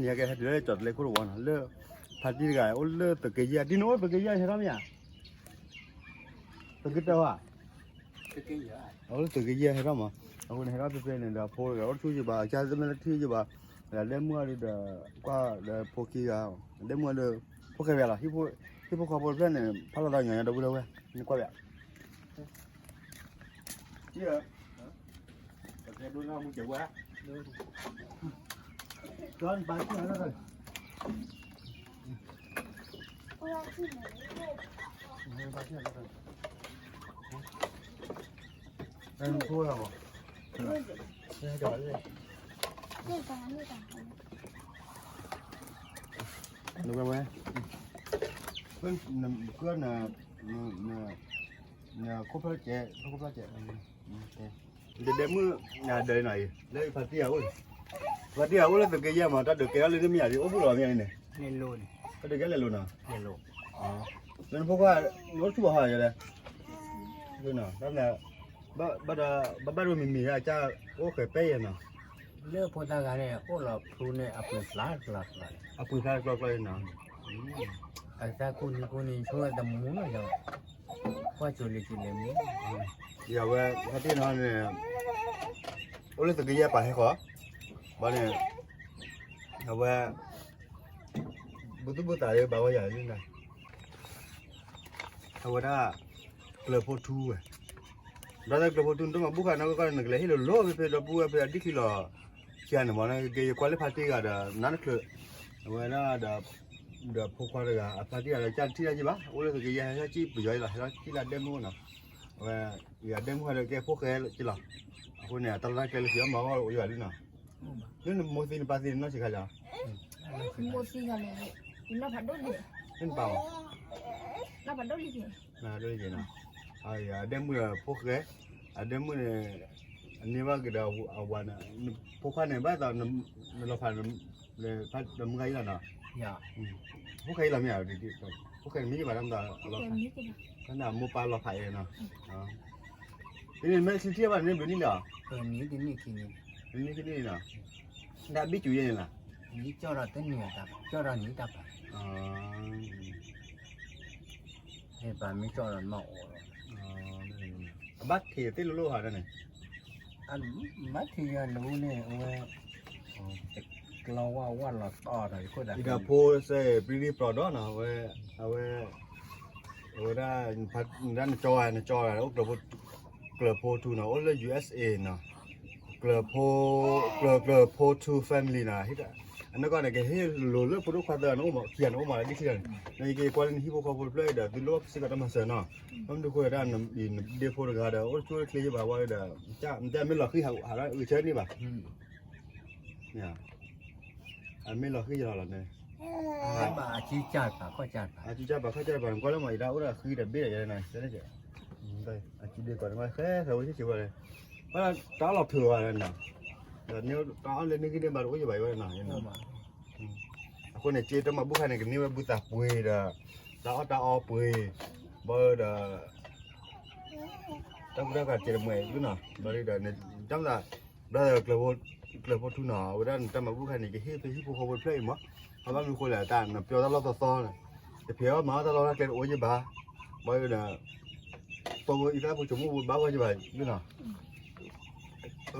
nhà cái hết chợt lấy cô đồ lơ phát đi cái ô lơ từ cái gì đi nói từ cái gì thế đó nhỉ từ cái đâu à từ cái gì thế đó mà ông này đó về này là phô cái chú gì bà cha mình là thứ gì bà là đem mua đi là qua là phô kia đem mua được phô cái về là khi phô khoa phô này phát là nhà đâu đâu đi qua vậy gì à cái đôi nào muốn chịu quá con bán cái đó rồi em thua rồi được rồi con cứ là cốp lá chè để đem nhà đời này đây phải tiêu ơi và tiêu ơi là từ cái gì mà ta được kéo lên cái nhà thì ốp rồi như này lên luôn ta được kéo lên luôn à lên luôn nên phố qua nó chua hỏi rồi này luôn nào đó là bắt đầu mình ra cha ô khởi pe nào lỡ phụ ta cái này ô là phụ này áp lực lát áp lực lại nào tại sao cô này chưa đâm muốn rồi qua chỗ lịch này muốn giờ về cái tin nói này ô lên từ cái gì phải hay khó bao này giờ về bữa tại bảo bây giờ như này giờ đó club photo đó là club photo đó mà bukan nó có cái này lo về đó bukan về đi kilo kia này mà nó cái quality party cả đó nán club giờ đó đó phố qua rồi party là chăn thi ra gì bác ô lên từ cái gì hay chỉ bây giờ là chỉ là demo nào và giờ demo là cái phố cái chỉ là hôm nay tao nói cái gì mà có giờ đi nào nếu mà một tin party nó chỉ khai ra một xí cái này nó phải đốt lửa nên bảo nó phải đốt lửa là đôi gì nào đem là phố cái đem này anh em cái đầu quan phố cái này bắt đầu nó phải để phát đâm gây là nào phố cái làm nào thì phố cái mấy bà làm đó cái nào mua pa là phải nào cái này mấy chi tiết bạn nên biết đi nào ní đến ní thì ní cái này nào đã biết chủ gì nào ní cho ra tên nhiều tập cho ra ní tập thì bà mới cho ra màu bắt thì tí lúa hả đây này anh mất thì lúa này lâu quá là to rồi có đặt thì là po sẽ pretty product nào về ra phát ra cho là ốc đầu club po tu nào ở USA nào club po tu family nào hết anh nói cái hết lúa lớp product khoa nó mà kiền nó mà đi kiền này cái quan hệ hipo couple play đó từ lúc sẽ có tầm sờ nó không được coi ra nằm đi phố được đó ở chỗ kia bà qua đó cha mình là khi hả ra chơi đi bà nha anh mới là khi giờ là này bà chỉ chặt bà có chặt chỉ cha bà khai cha bà có lắm mà đâu là khi đã biết là này thế đấy chứ đây chỉ đi còn ngoài khác thôi chứ chịu rồi đó đó là thừa này nè nếu đó lên cái đêm bà đủ như vậy vậy nàoคนเนี่ยเจ๊ต้องมาบุกให้ในกันนี่ว่าบุตรปุยเด้อแล้วตาอปุยบ่เด้อต้องได้กันเจ๊เมื่อยอยู่เนาะบ่ได้เด้อเนี่ยจังล่ะได้กระโบทุนเนาะว่าดันต้องมาบุกให้ในกันเฮ็ดไปที่ผู้เขาบ่เพลย์มั้งเพราะว่ามีคนหลายต่างน่ะเปียวตลอดต่อน่ะแต่เปียวมาตลอดแกโอ้ยบ่บ่เด้อตัวอีกแล้วผู้ชมบ่บ่ว่าจะบ่อยู่เนาะ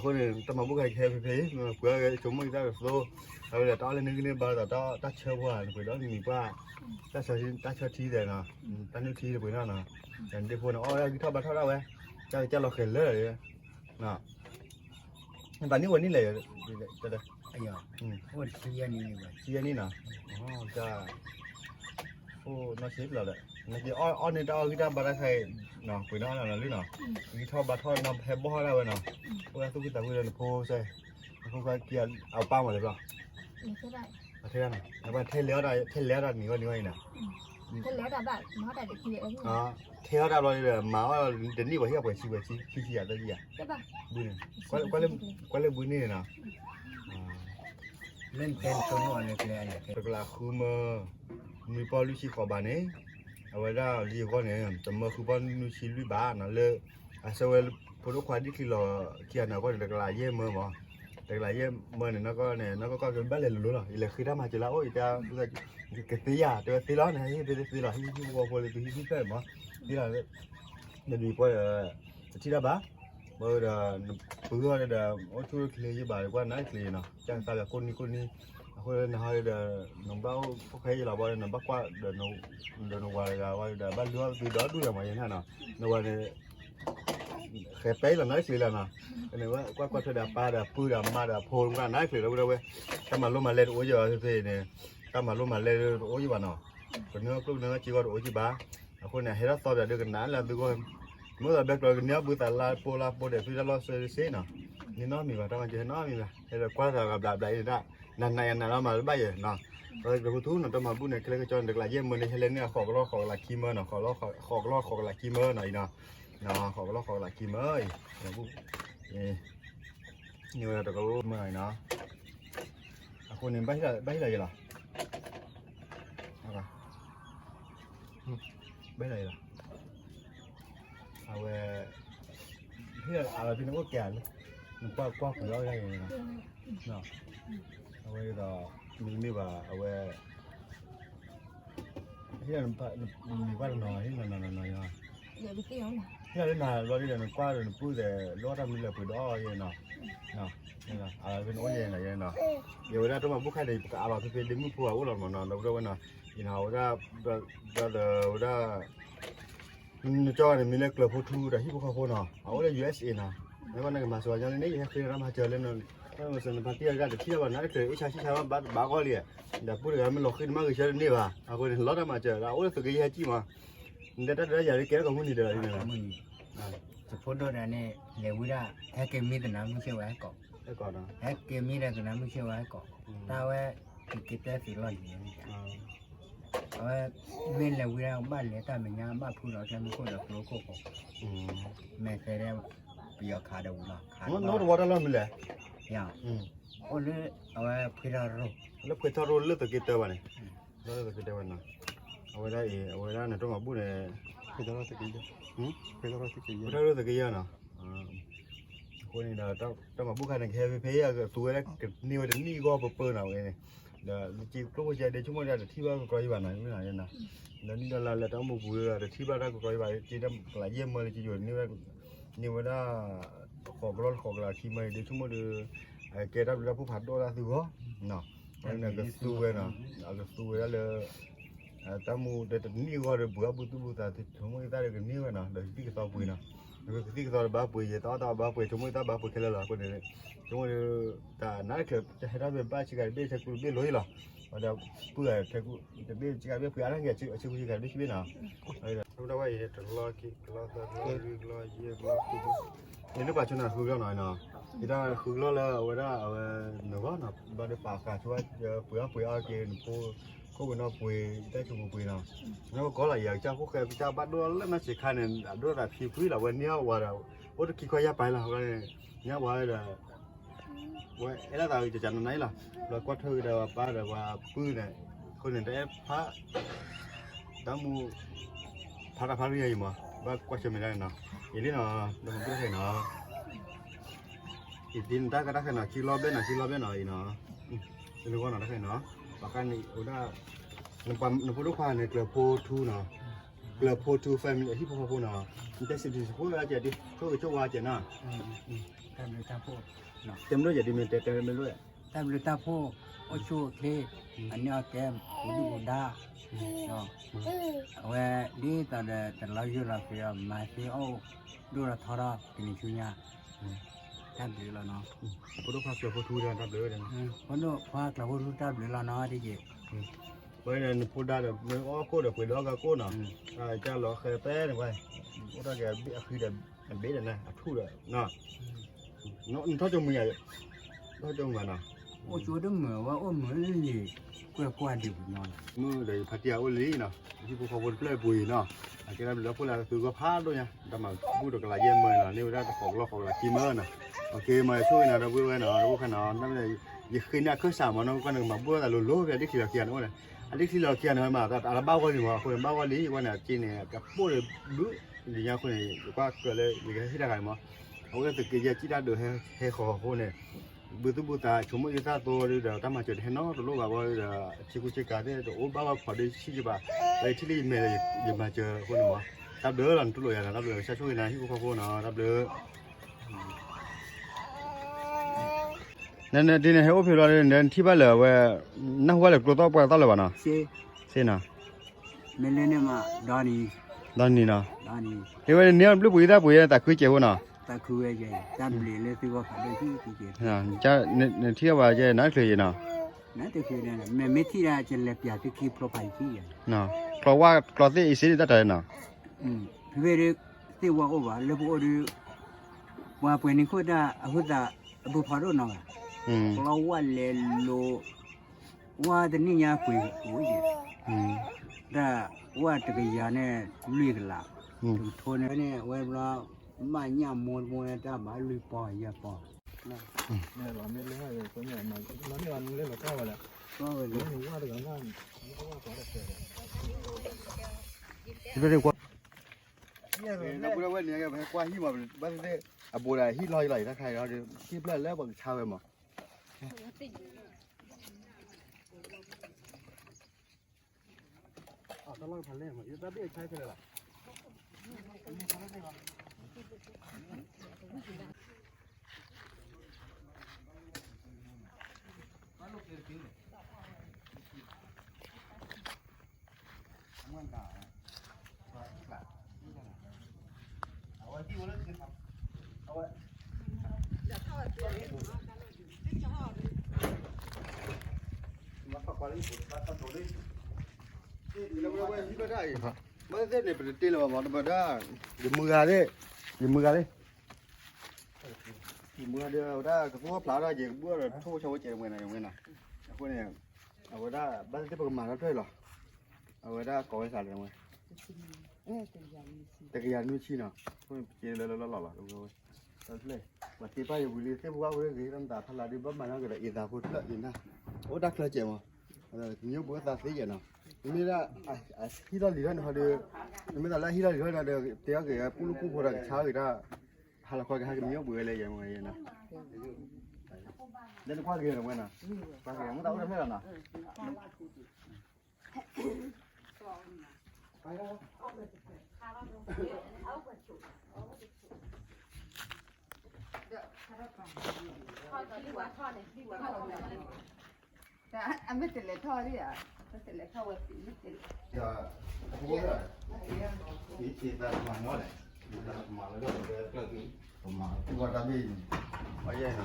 คนเนี่ยต้องมาบุกให้แค่เพลย์เพื่อชมอีกแล้วโซbây giờ to lên cái này bao giờ ta chơi qua buổi đó thì mình qua ta chơi thi rồi nè ta chơi thi rồi buổi nào nè chẳng đi phố nó ôi cái thao bát thao đâu ấy cho nó khởi lớn rồi nè bạn đi quên đi lấy cho đây ai giờ quên chia đi vậy chia đi nè cha nó xếp là đấy nó chỉ on này tao cái bát thầy nè buổi đó là lưới nè cái thao bát thao nó hẹp bó ra vậy nè ôi tôi cái tao cái này phô xe không phải kia áo bao mà được rồi thế này, bạn thế léo ra nhiều này nè. thế léo ra bạn nó đã được gì đấy thế ra rồi là máu đến đi vào hiệp chi à đây gì à? Thế bà. Quay lên bún này nè. Lên tên tôi nói này Tức là khu mà mình bao lưu chi khó bán ấy, ở ra gì con này, tầm mà khu bao lưu chi lưu bán nó lơ, sau đó phụ nữ khoa đi khi là kia nào có được là dễ mơ mà. แต่หลายเยี่ยมเมื่อเนี่ยnó có cái bát lên lúa rồi là khi đó mà chỉ là ôi ta cái tí à tí đó này tí là hi qua qua thì hi cái mà tí là nên đi qua chỉ là bá bây giờ bữa nay là ôi chú kia với bà qua nãy kia nè chẳng sao là con đi hồi là hai là nó bao có thấy là bao nó bắt qua để nó qua là bắt lúa từ đó đuôi mà như thế nào nó qua này khép đấy là nói gì là nè cái này qua thôi đạp ba đạp pư đạp ma đạp phô qua nói gì đâu đâu vậy ta mà lúc mà lên ối giờ thì này ta mà lúc mà lên ối như bà nọ còn nữa lúc nữa chỉ có ối như bàคนเนี่ยเห็นแล้วตอนเด็กกันนานแล้วดูว่าเมื่อเด็กเราเนี้ยบุตรลาโปเด็กที่เราเสียเนาะนี่น้องมีป่ะถ้ามันจะน้องมีป่ะเห็นแล้วกว่าเรากับแบบใดได้นั่นในอันนั้นเรามาใบเหรอเนาะเราเด็กทุนเราต้องมาบุญเนี่ยคือจนเด็กหลายเยี่ยมมือในเฮเลนเนี่ยขอรอขอหลักคีเมอร์เนาะขอรอขอหลักคีเมอร์หน่อยเนาะขอรอขอหลักคีเมอร์เนี่ยบุนี่เราต้องรู้เมื่อไหร่เนาะคนเนี่ยใบอะไรล่ะอะไรใบอะไรล่ะเอาไว้เพื่ออะไรเป็นพวกแก่มันกว้างของเราได้ยังไงเนาะเอาไว้เรามีว่าเอาไว้ที่เรามีว่าหน่อยที่หน่อยเนาะ เดี๋ยวไปเที่ยวนะ ที่เราได้เราได้เรากว้างเราพูดแต่รถเรามีเราพูดอ้อยเนาะนี่นะอะไรเป็นอ้อยยังไงเนาะเดี๋ยวเราต้องมาพูดแค่เดี๋ยวอะไรเป็นเรื่องมือผัวว่าเราเนาะเราด้วยเนาะยินเขาเราcho này mình lấy club photo đã hip hop phone nào, áo là USA nào, mấy con này mà số cho nên đấy khi nó mà chờ lên rồi, mà xem party ra được khi nào nó chơi ít sao mà bà có liền, đã bữa giờ mình lọc khi mà người chơi đi vào, còn lót mà chờ, áo là từ cái gì mà, để giờ đi kéo còn muốn gì được này, จะพูดด้วยนะเนี่ยเดี๋ยววิดาแฮกเกมมีแต่น้ำไม่เชื่อไว้ก่อน cái còn đó, แฮกเกมมีแต่น้ำไม่เชื่อไว้ก่อนถ้าว่ากิจแต่สีหล่อนอย่างนี้เอาไว้เว้นแล้ววิดาบ้านเลยแต่เป็นยังบ้านพูดเราจะไม่พูดเราโกโก้แม่เคยได้เปียขาเดาหรอขา nó water lo mình lẽ, อย่างโอ้เลยเอาไว้พิจารณา lớp cái tharo lớp từ cái tơ vào này, lớp từ cái tơ vào này,เอาไว้ได้เนี่ยต้องมาพูดเนี่ยcái tharo từ cái gì, cái tharo từ cái gì nào,คนนี้เราต้องมาพูดกันในแค่เพียร์ตัวแรกนี่ว่าจะนี่ก็เปิดเอาเองเดี๋ยวจีบก็ว่าจะเดี๋ยวชั่วโมงเดียวที่บ้านก็กรอยบ้านไหนไม่ไหนนะแล้วนี่เราต้องมาพูดเดี๋ยวที่บ้านเราก็กรอยบ้านจีนหลายเยี่ยมเลยจีอยู่นี่ว่าได้ขอกรถขอกลาที่ไม่เดี๋ยวชั่วโมงเดียวเกล้าเราผู้ผัดโดนเราซื้อก็เนาะนั่นก็ซื้อไว้เนาะเอาก็ซื้อไว้แล้วตามูเดี๋ยวนี่ก็เดี๋ยวบัวบุตรที่ชั่วโมงตาเดี๋ยวนี่ไว้เนาะเดี๋ยวที่ก็ต้องปุยเนาะที่ก็ต้องบ้าปุยจะต้องบ้าปุยชั่วโมงตาบ้าปุยแค่ละหรอคนเดียวชั่วโมงตาหน้าเกิดจะให้เราเป็นบ้าชิคกี้พายจะกูเป็นลอยหรอว่าจะเพื่อจะกูจะเป็นชิคกี้พายเพื่ออะไรเงี้ยชิคกี้พายไม่ชิบะนะรู้ได้ว่าอย่างนี้ตลอดกี่ตลอดเยี่ยมนี่นึกว่าชุนน่ะคือเรื่องหน่อยเนาะที่ได้คือเรื่องแล้วเอาไว้ได้เอาไว้หนูก็เนาะบ้านในป่าขาช่วยเผื่อเอาเกณฑ์ผู้เขาเป็นเอาปุ๋ยได้ชมปุ๋ยเนาะแล้วก็หลายอย่างเจ้าพวกแกเจ้าบ้านด้วยแล้วมาสิคันเนี่ยด้วยแบบพี่ปุ๋ยเราวันนี้ว่าเราโอ้ตะกี้ก็ย้ายไปแล้วเขาเนี่ยว่าเดี๋ยวว่าไอ้เราจะจัดไหนล่ะเราก็ถือเดี๋ยวป้าเดี๋ยวว่าปื้อเนี่ยคนหนึ่งได้พระตั้งมูพระเรียอยู่มั้งว่าก็จะไม่ได้เนาะอีนี่เนาะเราไม่ได้เนาะอีดินตาก็ได้เนาะคิดรอบได้เนาะอีเนาะนี่ก็เนาะได้เนาะปากกันนี่อุด้าน้ำพุทุกความเนี่ยเกลือโพทูเนาะเกลือโพทูแฟมิลี่ที่พ่อเนาะมันจะสิ่งที่พูดว่าจะดิเขาจะว่าจะเนาะ ตามเลยตาพูดเนาะ เต็มด้วยอย่าดิมันเต็มไปด้วย ตามเลยตาพูดโอชูเคอันนี้เอาแกมอุดูอุดาเนาะเอาไว้ดีตอนเราอยู่เราเสียมาเสียเอาดูเราทอร์กินชุนยาตามเลยแล้วเนาะ พุทธภาพเกลือโพทูเดินทับเลยเนาะ วันนู้นพากเราพูดตามเลยแล้วเนาะที่เกี่ยว เพราะฉะนั้นพูดได้แบบไม่อ้อโคตรคุยล้อกับโคตรเนาะเจ้าล้อเคยแป้เนี่ยไปพูดได้แกคือเดินมันเบ็ดนะทุ่เลยเนาะเนาะเท่าจมูกใหญ่เท่าจมูกเนาะ โอ้ชูดเหมือนว่าโอ้เหมือนนี่กว่าดิบเนาะ มือเลยพัทยาอุลีเนาะที่พวกเขาพูดเปลยปุยเนาะอาจจะแล้วพูดอะไรคือก็พลาดด้วยนะแต่มาพูดกับลายเยี่ยมเลยเนาะนี่ได้ของเราของลายกีเมอร์นะโอเคมาช่วยนะเราพูดไว้เนาะเราพูดขนาดนั้นเลยยิ่งขึ้นเนี่ยขึ้นสามวันนั้นก็หนึ่งมาพูดแต่ลุ้นๆแบบที่เราเขียนว่าเนี่ยอันที่เราเขียนมาแต่อะไรบ้าก็ดีว่าคนบ้าก็ดีว่าเนี่ยจีนเนี่ยกับพูดเลยบื้ออย่างเงี้ยคนเนี่ยก็เกิดเลยอย่างเงี้ยที่ได้ไงมั้งเขาก็ตึกเกียร์ที่ได้เดือดให้ขอคนเนี่ย bữa thứ bữa ta chúng mình ta tôi đi đào tam mà chuyện nó rồi lúc mà bây giờ chỉ có chơi cả thế rồi ôn bao khỏi đi xí bà đây chỉ đi mẹ gì mà chờ con nào đáp đỡ lần tôi rồi là đáp đỡ sao này hít cô nào đáp đỡ nên đi này hết phiếu rồi nên thi bài lờ về nó qua được tao qua tao lờ bà nào xem nào mình lên mà đàn nào đani thế vậy nếu lúc buổi ta cứ chơi nào ta cứ vậy ta bị lên thì có phải đi thì cha nên thi vào chơi nói chuyện gì nào nãy từ khi này mình mới thi ra trên lẹp giả từ khi profile kia nào kalauว่าkalauที่อีสิได้แต่nào về đi thì qua qua lẹp qua đi qua bênนี้ก็ได้ก็ได้บุพเพโรน่ะเราว่าเลยโลว่าแต่นี่ยาคุยโอ้ยได้ว่าตะกี้ยาเนี่ยลุยกันละโทนเนี่ยเวลามาเนี่ยมัวแต่มาลุยปอยาปอเนี่ยเราไม่เล่นเลยคนเนี่ยมันเราเนี่ยมันเล่นเราก็ว่าแหละ ก็เลย หนูว่าเดี๋ยวนั้นก็ว่าขอได้เสร็จ cái này qua nó bữa nay này cái qua hi mà bắt đây à bữa này hi lòi lòi ra khai đó thì hi lênแล้วbằng sao vậy mà tao lòi phản lên mà tao biết khai cái này là mới thế này phải tin là bọn nó đã dùng mưa gà đi dùng mưa gà đi dùng mưa đi đã cái phố phá ra gì bữa rồi thu cho cái người này cái này ở đó bắt tiếp tục mà nó thuê rồi ở đó có cái sản nàyแต่ก็ยังไม่ชี้นะเจอแล้วหล่อๆดูเลยตอนนี้ว่าที่ไปอยู่บุรีเทพว่าบุรีตั้งแต่พลาดิบมาแล้วก็ได้อินทาพุทธละอินนะโอ้ดักเลยเจ๋งว่ะnhiều bữa ta thấy vậy nào mình là khi đó liền họ được mình là khi đó liền là được tiếng cái pulu pulu là cháo người ta hay là coi cái hai cái nhiều bữa này vậy mọi người nè đến qua kia rồi nè qua kia không đâu thế là nè anh biết tiền lệ thôi đi à, tiền lệ thôi thì biết tiền. giờ không có rồi chỉ ta mà nói này mà nó được cái mà chúng ta đi bây giờ nè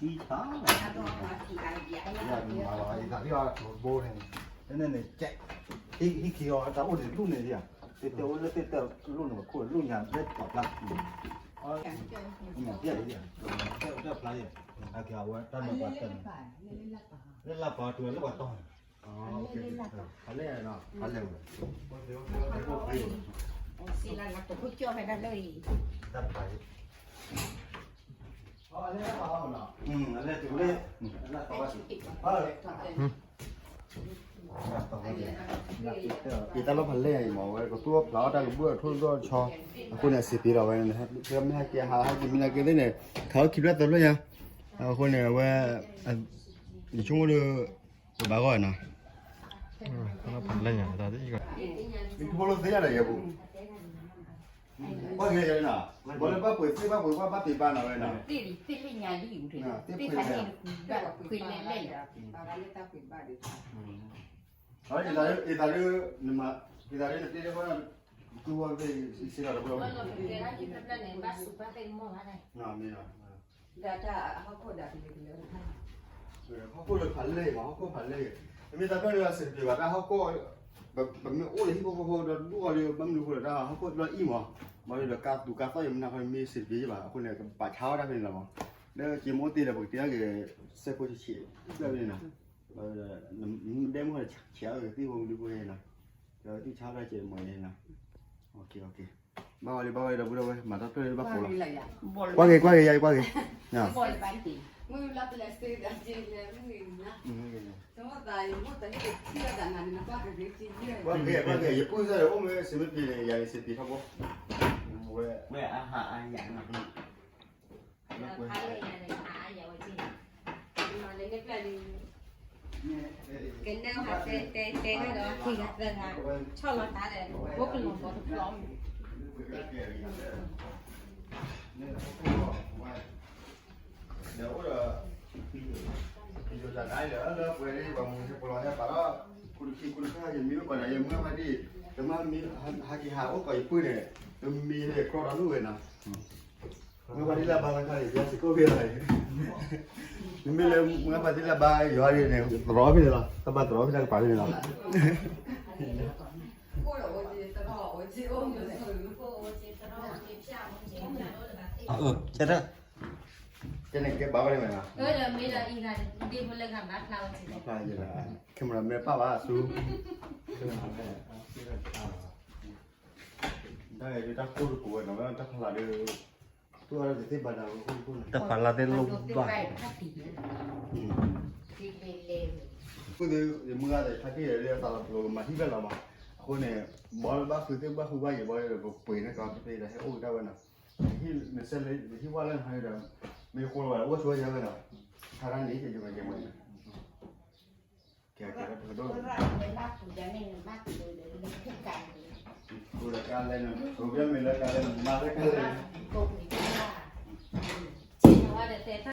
đi tháo này mà lại tháo đi ra vô này nên này chạy đi khi họ ta ôn luôn này gì à tết luôn mà cuối luôn nhà rất bọc lắm nhà gì à cái play à kia qua ta mà bắt tên lên là bỏ tuổi nó bỏ to ok phải lên nào phải lên Xí là tụi tôi cho mày ra đây. đặt phải lên là bao nào lên tụi lên là to thì ta lúc hành lễ mà cái tua lão ta lúc bữa thôi rồi choคนเนี่ย10 ปีแล้วนะครับเพิ่มให้แกหาให้กินมีอะไรกินได้เนี่ยเขาคิดว่าตัวเลยยังคนเนี่ยว่าอยู่ช่วงนี้บ้าก่อนนะเราผ่านอะไรอย่างแต่ที่ก็ นี่พวกเราเสียอะไรอย่างบุว่าไงยังน่ะบอกเลยว่าเปิดซื้อว่าเปิดว่าป้าตีบ้านเอาไว้น่ะ Tí nhà điอยู่thì. Tí phải điแบบคุยเล่นๆอ่ะตอนนั้นตาปิดบ้านดิ 이달에 너마 이달에 때려 봐 그거 그 시시라고 그러고 나 미나 ดาจ้าเขาโคตรด่าทีเดียว 하고를 발레 막 하고 발레 근데 다 그래 왔을 때 와가 하고แบบโอ้ยที่พวกดูอะไรบางดูคนละเขาก็ละอีหมอมาเลยกาดูกาฟ้ายังน่าเขามี10 ปีใช่ป่ะคนเนี่ยป่าเช้าได้เป็นหรอแล้วจีโมตีแล้วปกติก็เซโคชิชิได้เป็นนะเดมเขาเช้าที่วงดูเองนะแล้วที่เช้าได้เจอหมดเลยนะโอเคบ้าเลยเราพูดว่ามาตัดเลยบ้าโผล่กว่าไงนะ บอลไปดิมึงรับเลยสิดาจีเลยมึงนะสมมติว่ามึงตอนนี้ที่เราด่านั่นนะว่าเป็นจีเยอะ ว่าไงอย่าพูดซะเลยว่ามึง10 ปีเนี่ยอย่า10 ปีครับผม เว้ยอาหารอย่างนั้น cái nào hạt tê cái đó thì hạt đơn hạt cho nó ta để bốc lên một bột lỏng nếu là giờ là cái nữa lớp về đi bằng cái bộ này bảo đó khiคุณค่าอย่างมีลูกอะไรอย่างเมื่อมาดิแต่มามีหากี่หาว่าก่อยปื้นเนี่ยมีเด็กครอดลูกเลยนะเมื่อวันที่ละบางครั้งเนี่ยสิโก้เบียอะไรนี่ไม่เลยเมื่อวันที่ละบางอยู่อะไรเนี่ยรอพี่เลยล่ะถ้าบ้านรอพี่จะไปเลยล่ะ cô là ôi chị tao bỏ ôi chị ôm rồi này chết đó cái này cái báo đây mày nào là mấy là in là đi một lần gặp bác nào chị phải vậy là khi mà mẹ pa ba su đây đi đặt cua của nó đặt là đưa tôi là cái bà nào cũng đặt phải là tên lông vải cái gì mưa thì thay cái này tao là rồi mà hít vào màคนเนี่ยบอลบ้าคือที่บ้าคือว่าอย่าบอลเลยแบบปุ๋ยนะก่อนที่จะให้โอ้ได้วันน่ะที่ในเส้นเลยที่ว่าเรื่องให้เรามีคนว่าว่าช่วยเยอะเลยนะทางนี้จะอยู่กับยังไงแกก็ถือด้วยดูรายการอะไรนะโปรแกรมมีรายการอะไรมาได้กันเลย chị nói là